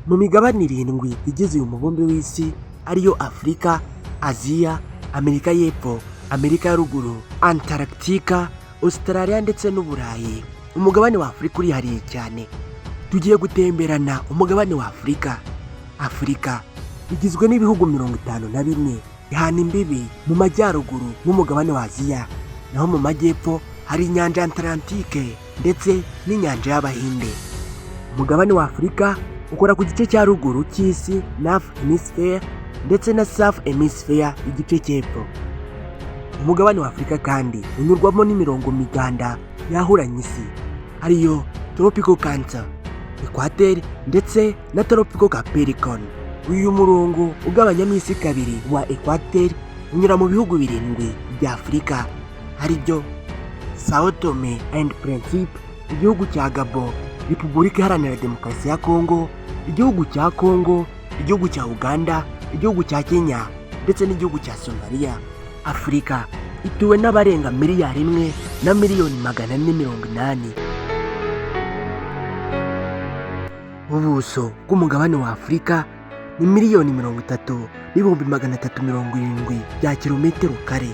mu migabane 7 igize uyu mubumbe w'isi ariyo Afurika, Aziya, Amerika y'Epfo, Amerika ya Ruguru, Antarctica, Australia ndetse n'Uburayi. Umugabane wa Afurika urihariye cyane. Tugiye gutemberana umugabane wa Afurika. Afurika igizwe n'ibihugu 51 ihana imbibi mu majyaruguru n'umugabane wa Aziya, naho mu majyepfo hari inyanja Atlantique ndetse n'inyanja y'Abahinde. Umugabane wa Afurika ukora ku gice cya ruguru cy'isi, North Hemisphere, ndetse na South Hemisphere, igice cy'epfo. Umugabane wa Afurika kandi unyurwamo n'imirongo miganda yahuranye isi, ariyo Tropical Cancer, Equateur ndetse na Tropical Capricorn. Uyu murongo ugabanyamo isi kabiri wa Equateur unyura mu bihugu 7 bya Afurika, aribyo Sao Tome and Principe, igihugu cya Gabon, Repubulika Iharanira Demokarasi ya Kongo, igihugu cya Kongo, igihugu cya Uganda, igihugu cya Kenya ndetse n'igihugu cya Somalia. Afurika ituwe n'abarenga miliyari 1 na miliyoni 480. Ubuso bw'umugabane wa Afurika ni miliyoni 30,370 bya kilometero kare.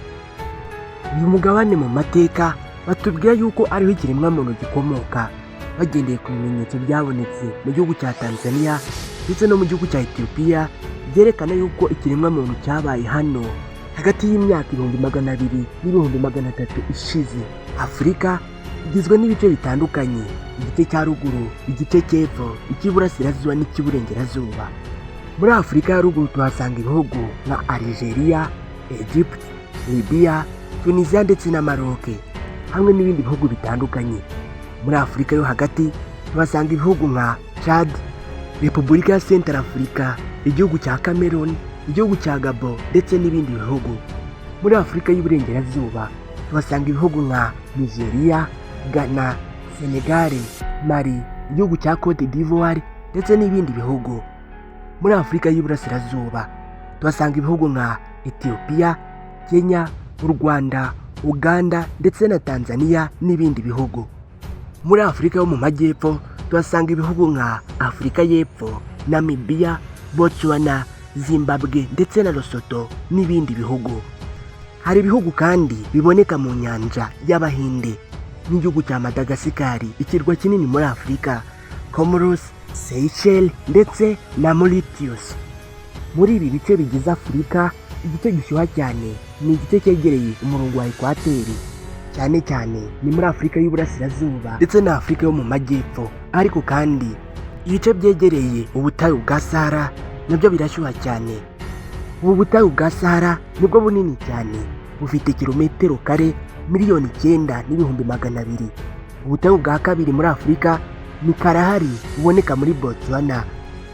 Uyu mugabane mu mateka batubwira yuko ariho ikiremwamuntu gikomoka, bagendeye ku bimenyetso byabonetse mu gihugu cya Tanzania ndetse no mu gihugu cya Ethiopia byerekana yuko ikiremwamuntu cyabaye hano hagati y'imyaka 200 n'ibihumbi 300 ishize. Afurika igizwe n'ibice bitandukanye: igice cya ruguru, igice cy'epfo, icy'iburasirazuba n'icy'iburengerazuba. Muri Afurika ya ruguru tuhasanga ibihugu nka Algeria, Egypt, Libya, Tunisia ndetse na Maroc, hamwe n'ibindi bihugu bitandukanye. Muri Afurika yo hagati tuhasanga ibihugu nka Chad, Repubulika ya Central Africa, igihugu cya Cameroon, igihugu cya Gabon ndetse n'ibindi bihugu. Muri Afurika y'Iburengerazuba tuhasanga ibihugu nka Nigeria, Ghana, Senegal, Mali, igihugu cya Cote d'Ivoire ndetse n'ibindi bihugu. Muri Afurika y'Iburasirazuba tuhasanga ibihugu nka Ethiopia, Kenya, u Rwanda, Uganda ndetse na Tanzania n'ibindi bihugu. Muri Afurika yo mu majyepfo tuhasanga ibihugu nka Afurika y'Epfo, Namibia, Botswana, Zimbabwe ndetse na Lesotho n'ibindi bihugu. Hari ibihugu kandi biboneka mu nyanja y'Abahinde n'igihugu cya Madagascar, ikirwa kinini muri Afurika, Comoros, Seychelles ndetse na Mauritius. Muri ibi bice bigize Afurika, igice gishyuha cyane ni igice cyegereye umurongo wa Equateur, cyane cyane ni muri Afurika y'Uburasirazuba ndetse na Afurika yo mu majyepfo. Ariko kandi ibice byegereye ubutayu bwa Sahara nabyo birashyuha cyane. Ubu butayu bwa Sahara nibwo bunini cyane, bufite kilometero kare miliyoni 9 n'ibihumbi 200. Ubutayu bwa kabiri muri Afurika ni Kalahari, buboneka muri Botswana.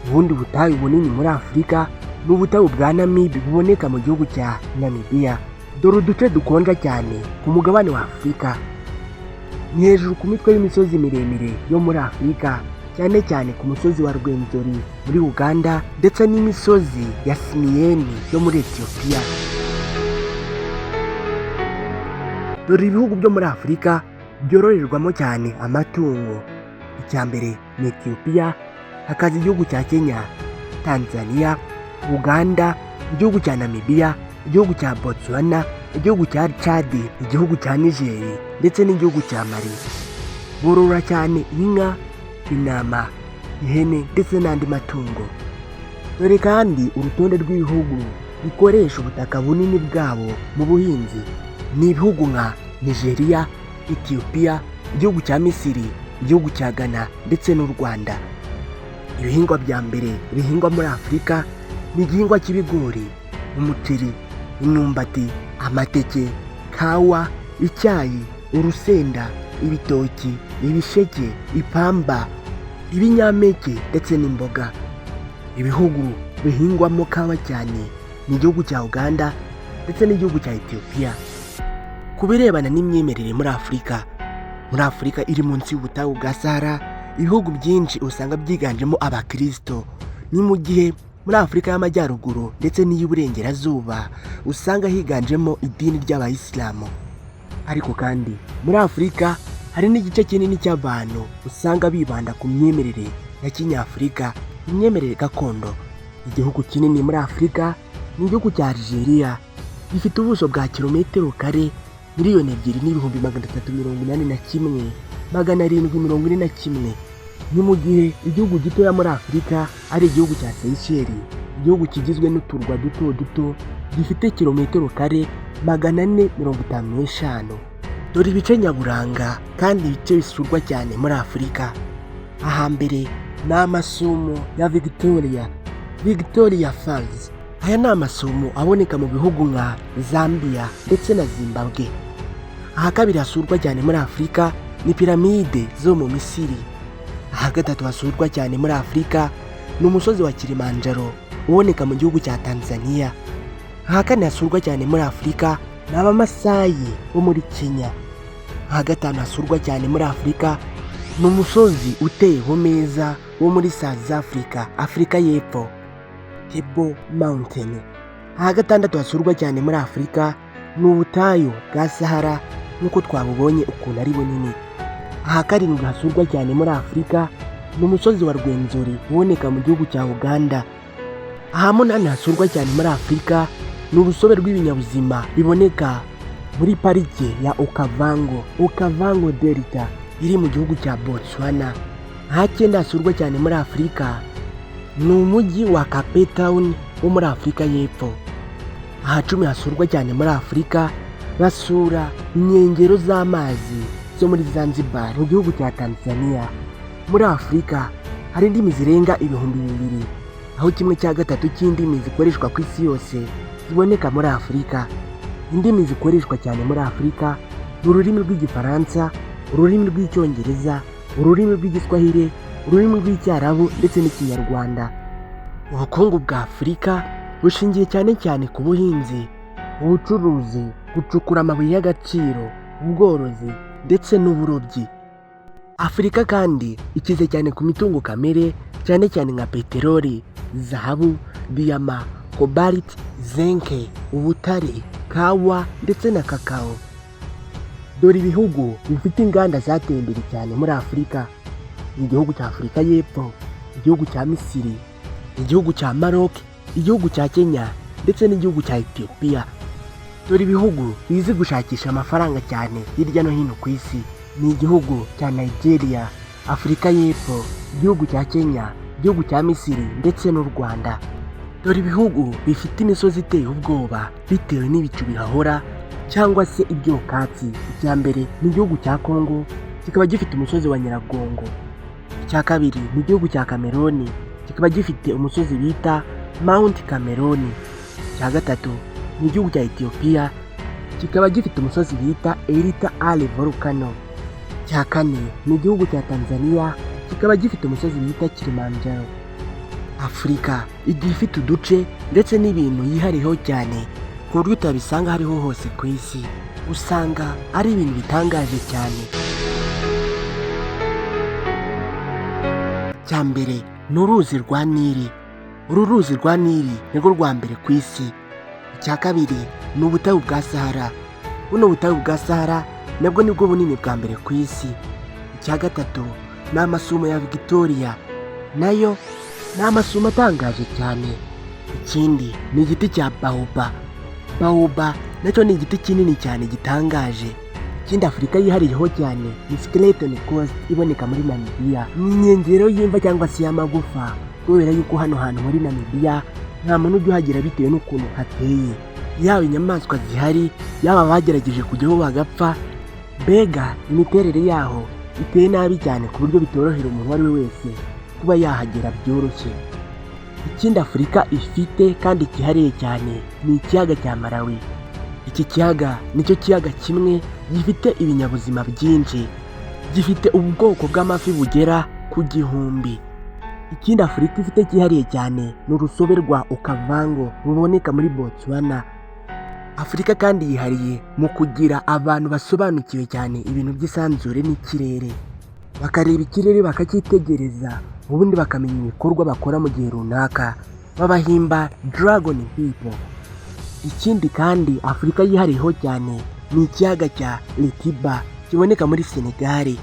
Ubundi butayu bunini muri Afurika ni ubutayu bwa Namib, buboneka mu gihugu cya Namibia. Dore uduce dukonja cyane ku mugabane wa Afurika ni hejuru ku mitwe y'imisozi miremire yo muri Afurika, cyane cyane ku musozi wa Rwenzori muri Uganda ndetse n'imisozi ya Simieni yo muri Ethiopia. Dore ibihugu byo muri Afurika byororerwamo cyane amatungo. Icya mbere ni Ethiopia, hakaza igihugu cya Kenya, Tanzania, Uganda, igihugu cya Namibia, igihugu cya Botswana, igihugu cya Chad, igihugu cya Niger ndetse n'igihugu cya Mali. Borora cyane inka, intama, ihene ndetse n'andi matungo. Dore kandi urutonde rw'ibihugu bikoresha ubutaka bunini bwabo mu buhinzi ni ibihugu nka Nigeria, Ethiopia, igihugu cya Misiri, igihugu cya Ghana ndetse n'u Rwanda. Ibihingwa bya mbere bihingwa muri Afurika ni igihingwa cy'ibigori, umuceri, imyumbati, amateke, kawa, icyayi, urusenda, ibitoki, ibisheke, ipamba, ibinyampeke ndetse n'imboga. Ibihugu bihingwamo kawa cyane ni igihugu cya Uganda ndetse n'igihugu cya Ethiopia. Ku birebana n'imyemerere muri Afurika iri munsi y'ubutayu bwa Sahara, ibihugu byinshi usanga byiganjemo abakristo. Ni mu gihe muri Afurika y'Amajyaruguru ndetse n'iy'Uburengerazuba usanga higanjemo idini ry'Abayisilamu. Ariko kandi muri Afurika hari n'igice kinini cy'abantu usanga bibanda ku myemerere ya Kinyafurika, imyemerere gakondo. Igihugu kinini muri Afurika ni igihugu cya Algeria, gifite ubuso bwa kilometero kare 2,381,741. Ni mu gihe igihugu gitoya muri Afurika ari igihugu cya Seychelles, igihugu kigizwe n'uturwa duto duto gifite kilometero kare 455. Dore ibice nyaburanga kandi ibice bisurwa cyane muri Afurika. Ahambere ni amasumo ya Victoria Falls. Aya ni amasumo aboneka mu bihugu nka Zambia ndetse na Zimbabwe. Aha kabiri hasurwa cyane muri Afurika ni piramide zo mu Misiri. Aha gatatu hasurwa cyane muri Afurika ni umusozi wa Kilimanjaro uboneka mu gihugu cya Tanzania. Aha kane hasurwa cyane muri Afurika ni Abamasayi bo muri Kenya. Aha gatanu hasurwa cyane muri Afurika ni umusozi uteyeho meza wo muri South Africa, Afurika y'Epfo, Table Mountain. Aha gatandatu hasurwa cyane muri Afurika ni ubutayu bwa Sahara nk'uko twabubonye ukuntu ari bunini. Aha karindwi hasurwa cyane muri Afurika ni umusozi wa Rwenzori uboneka mu gihugu cya Uganda. Aha munani hasurwa cyane muri Afurika ni urusobe rw'ibinyabuzima biboneka muri parike ya Okavango Delta iri mu gihugu cya Botswana. Aha cyenda hasurwa cyane muri Afurika ni umujyi wa Cape Town wo muri Afurika y'Epfo. Aha 10 hasurwa cyane muri Afurika basura inkengero z'amazi zo muri Zanzibar mu gihugu cya Tanzania. Muri Afurika hari indimi zirenga 2,000, aho 1/3 cy'indimi zikoreshwa ku isi yose ziboneka muri Afurika. Indimi zikoreshwa cyane muri Afurika ni ururimi rw'Igifaransa, ururimi rw'Icyongereza, ururimi rw'Igiswahili, ururimi rw'Icyarabu ndetse n'Ikinyarwanda. Ubukungu bwa Afurika bushingiye cyane cyane ku buhinzi, ubucuruzi, gucukura amabuye y'agaciro, ubworozi ndetse n'uburobyi. Afurika kandi ikize cyane ku mitungo kamere cyane cyane nka peteroli, zahabu, diyama, cobalt, zinc, ubutare, kawa ndetse na kakao. Dore ibihugu bifite inganda zateye imbere cyane muri Afurika: igihugu cya Afurika y'Epfo, igihugu cya Misiri, igihugu cya Maroc, igihugu cya Kenya ndetse n'igihugu cya Ethiopia. Dore ibihugu bizi gushakisha amafaranga cyane hirya no hino ku isi ni igihugu cya Nigeria, Afurika y'Epfo, igihugu cya Kenya, igihugu cya Misiri ndetse n'u Rwanda. Dore ibihugu bifite imisozi iteye ubwoba bitewe n'ibicu bihahora cyangwa se ibyokatsi. Icya mbere ni igihugu cya Congo, kikaba gifite umusozi wa Nyiragongo. Icya kabiri ni igihugu cya Cameroon, kikaba gifite umusozi bita Mount Cameroon. Icya gatatu ni igihugu cya Ethiopia, kikaba gifite umusozi bita Elita Ale Volcano. Icya kane ni igihugu cya Tanzania, kikaba gifite umusozi bita Kilimanjaro. Afurika igiye ifite uduce ndetse n'ibintu yihariyeho cyane ku buryo utabisanga hariho hose ku isi. Usanga ari ibintu bitangaje cyane. Icya mbere ni uruzi rwa Nili. Uru ruzi rwa Nili nirwo rwa mbere ku isi. Icya kabiri ni ubutayu bwa Sahara. Buno butayu bwa Sahara nabwo nibwo bunini bwa mbere ku isi. Icya gatatu ni amasumo ya Victoria, nayo ni amasumo atangaje cyane. Ikindi ni igiti cya Baoba nacyo ni igiti kinini cyane gitangaje. Ikindi Afurika yihariyeho cyane ni Skeleton Coast iboneka muri Namibia. Ni inkengero y'imva cyangwa se y'amagufa, kubera yuko hano hantu muri Namibia nta muntu ujya uhagera bitewe n'ukuntu hateye. Yaba inyamaswa zihari, yaba bagerageje kujyaho bagapfa. Mbega imiterere yaho iteye nabi cyane ku buryo bitorohera umuntu wari we wese kuba yahagera byoroshye. Ikindi Afurika ifite kandi cyihariye cyane ni ikiyaga cya Malawi. Iki kiyaga nicyo kiyaga kimwe gifite ibinyabuzima byinshi, gifite ubwoko bw'amafi bugera ku 1000. Ikindi Afurika ifite cyihariye cyane ni urusobe rwa Okavango ruboneka muri Botswana. Afurika kandi yihariye mu kugira abantu basobanukiwe cyane ibintu by'isanzure n'ikirere, bakareba ikirere bakacyitegereza, ubundi bakamenya ibikorwa bakora mu gihe runaka, babahimba Dragon People. Ikindi kandi Afurika yihariyeho cyane ni ikiyaga cya Letiba kiboneka muri Senegal.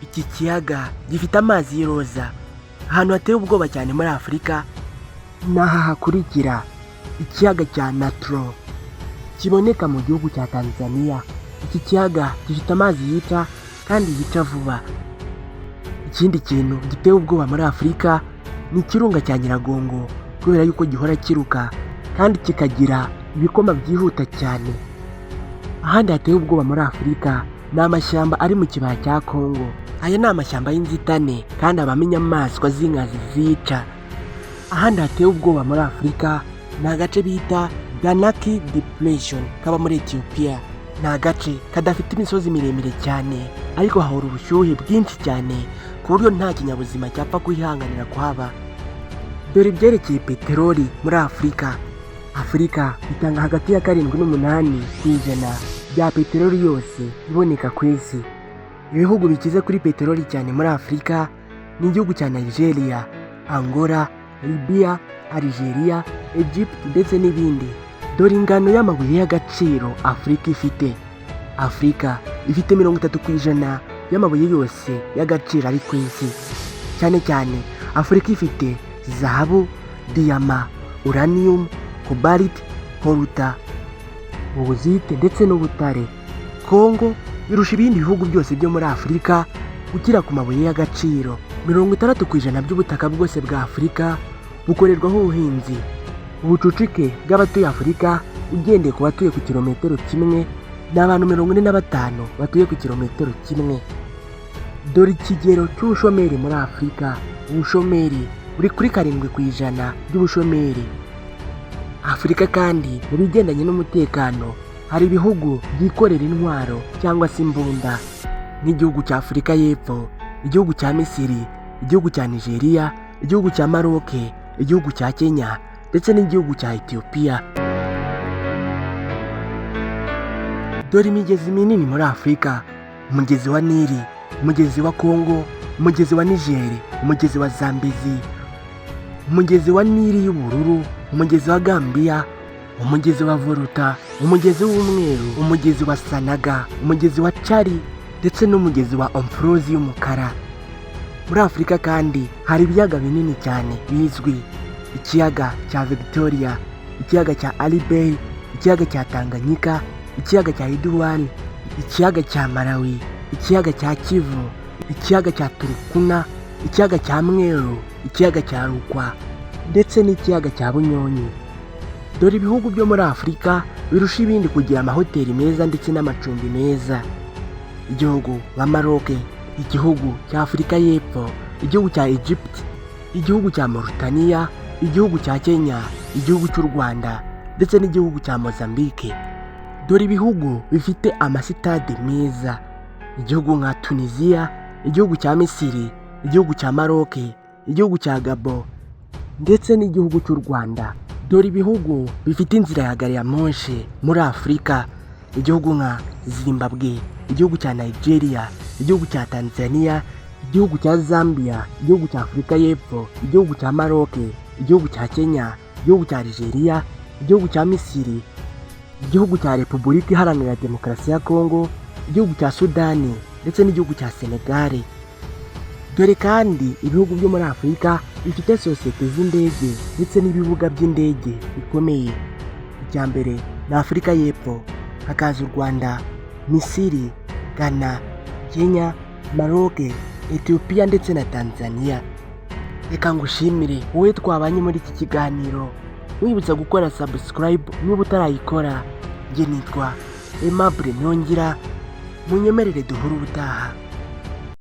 Iki kiyaga gifite amazi y'iroza, Ahantu hateye ubwoba cyane muri Afurika ni aha hakurikira: ikiyaga cya Natron kiboneka mu gihugu cya Tanzania. Iki kiyaga gifite amazi yica kandi yica vuba. Ikindi kintu giteye ubwoba muri Afurika ni ikirunga cya Nyiragongo, kubera yuko gihora kiruka kandi kikagira ibikoma byihuta cyane. Ahandi hateye ubwoba muri Afurika ni amashyamba ari mu kibaya cya Congo. Aya ni amashyamba y'inzitane kandi abamo inyamaswa z'inkazi zica. Ahandi hateye ubwoba muri Afurika ni agace bita Danaki Depression kaba muri Ethiopia. Ni agace kadafite imisozi miremire cyane, ariko hahora ubushyuhe bwinshi cyane ku buryo nta kinyabuzima cyapfa kwihanganira kuhaba. Dore ibyerekeye peteroli muri Afurika. Afurika itanga hagati ya 7 n'8% bya peteroli yose iboneka ku isi. Ibihugu bikize kuri peteroli cyane muri Afurika ni igihugu cya Nigeria, Angola, Libya, Algeria, Egypt ndetse n'ibindi. Dore ingano y'amabuye y'agaciro Afurika ifite. Afurika ifite 30% y'amabuye yose y'agaciro ari ku isi. Cyane cyane Afurika ifite zahabu, diyama, uranium, cobalt, coltan, ubuzite ndetse n'ubutare. Congo irusha ibindi bihugu byose byo muri Afurika gukira ku mabuye y'agaciro. 60% by'ubutaka bwose bwa Afurika bukorerwaho ubuhinzi. Ubucucike bw'abatuye Afurika ugendeye ku batuye ku kilometero kimwe ni abantu 45 batuye ku kilometero kimwe. Dore ikigero cy'ubushomeri muri Afurika. Ubushomeri buri kuri 7% by'ubushomeri. Afurika kandi mu bigendanye n'umutekano hari ibihugu byikorera intwaro cyangwa se imbunda nk'igihugu cya Afurika y'Epfo, igihugu cya Misiri, igihugu cya Nigeria, igihugu cya Maroc, igihugu cya Kenya ndetse n'igihugu cya Ethiopia. Dore imigezi minini muri Afurika: umugezi wa Nili, umugezi wa Congo, umugezi wa Niger, umugezi wa Zambezi, umugezi wa Nili y'ubururu, umugezi wa Gambia, umugezi wa Volta, umugezi w'umweru, umugezi wa Sanaga, umugezi wa Chari ndetse n'umugezi wa Omphrosi y'umukara. Muri Afurika kandi hari ibiyaga binini cyane bizwi: ikiyaga cya Victoria, ikiyaga cya Albert, ikiyaga cya Tanganyika, ikiyaga cya Edward, ikiyaga cya Malawi, ikiyaga cya Kivu, ikiyaga cya Turkana, ikiyaga cya Mweru, ikiyaga cya Rukwa ndetse n'ikiyaga cya Bunyonyi. Dore ibihugu byo muri Afurika birusha ibindi kugira amahoteli meza ndetse n'amacumbi meza: igihugu nka Maroc, igihugu cya Afurika y'Epfo, igihugu cya Egypt, igihugu cya Mauritania, igihugu cya Kenya, igihugu cy'u Rwanda ndetse n'igihugu cya Mozambique. Dore ibihugu bifite amasitade meza: igihugu nka Tunisia, igihugu cya Misiri, igihugu cya Maroc, igihugu cya Gabon ndetse n'igihugu cy'u Rwanda. Dore ibihugu bifite inzira ya gari ya moshi muri Afurika: igihugu nka Zimbabwe, igihugu cya Nigeria, igihugu cya Tanzania, igihugu cya Zambia, igihugu cya Afurika y'Epfo, igihugu cya Maroc, igihugu cya Kenya, igihugu cya Algeria, igihugu cya Misiri, igihugu cya Repubulika Iharanira Demokarasi ya Congo, igihugu cya Sudani ndetse n'igihugu cya Senegal. Dore kandi ibihugu byo muri Afurika bifite sosiyete z'indege ndetse n'ibibuga by'indege bikomeye. Icya mbere ni Afurika y'Epfo, hakaza u Rwanda, Misiri, Ghana, Kenya, Maroc, Ethiopia ndetse na Tanzania. Reka ngushimire wowe twabanye muri iki kiganiro, wibutsa gukora subscribe niba utarayikora. Nge nitwa Aimable Nongera, munyemerere duhura ubutaha.